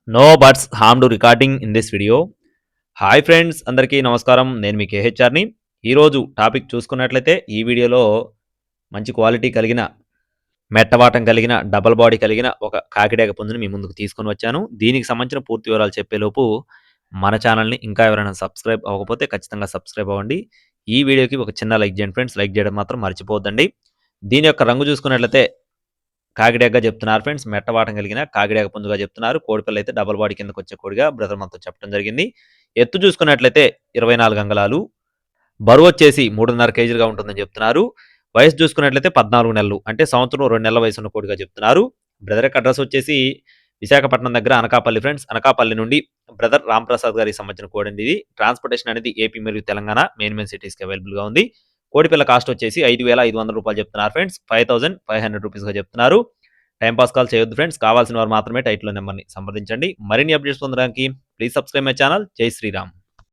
No buts harm to recording in this video. Hi friends, అందరికీ నమస్కారం. నేను మీ కేహెచ్ఆర్ని. ఈరోజు టాపిక్ చూసుకున్నట్లయితే ఈ వీడియోలో మంచి క్వాలిటీ కలిగిన మెట్టవాటం కలిగిన డబల్ బాడీ కలిగిన ఒక కాకిడేగ పుంజుని మీ ముందుకు తీసుకొని వచ్చాను. దీనికి సంబంధించిన పూర్తి వివరాలు చెప్పేలోపు మన ఛానల్ని ఇంకా ఎవరైనా సబ్స్క్రైబ్ అవ్వకపోతే ఖచ్చితంగా సబ్స్క్రైబ్ అవ్వండి. ఈ వీడియోకి ఒక చిన్న లైక్ చేయండి ఫ్రెండ్స్. లైక్ చేయడం మాత్రం మర్చిపోవద్దండి. దీని యొక్క రంగు చూసుకున్నట్లయితే కాకిడేగగా చెప్తున్నారు ఫ్రెండ్స్. మెట్టవాటం కలిగిన కాకిడేగ పుంజుగా చెప్తున్నారు. కోడిపిల్ల అయితే డబల్ బాడీ కిందకు వచ్చే కోడిగా బ్రదర్ మనతో చెప్పడం జరిగింది. ఎత్తు చూసుకున్నట్లయితే 24 అంగుళాలు, బరువు వచ్చేసి 3.5 కేజీలుగా ఉంటుందని చెప్తున్నారు. వయసు చూసుకున్నట్లయితే 14 నెలలు, అంటే సంవత్సరం 2 నెలల వయసు ఉన్న కోడిగా చెప్తున్నారు. బ్రదర్ యొక్క అడ్రస్ వచ్చేసి విశాఖపట్నం దగ్గర అనకాపల్లి ఫ్రెండ్స్. అనకాపల్లి నుండి బ్రదర్ రాంప్రసాద్ గారికి సంబంధించిన కోడి అండి ఇది. ట్రాన్స్పోర్టేషన్ అనేది ఏపీ మరియు తెలంగాణ మెయిన్ సిటీస్కి అవైలబుల్గా ఉంది. కోడిపిల్ల కాస్ట్ వచ్చేసి 5,500 రూపాయలు చెప్తున్నారు ఫ్రెండ్స్. 5,500 రూపీస్గా చెప్తున్నారు. టైం పాస్ కాల్ చేయొద్దు ఫ్రెండ్స్. కావాల్సిన వారు మాత్రమే టైటిల్ నెంబర్ని సంప్రదించండి. మరిన్ని అప్డేట్స్ పొందడానికి ప్లీజ్ సబ్స్క్రైబ్ మై ఛానల్. జై శ్రీరామ్.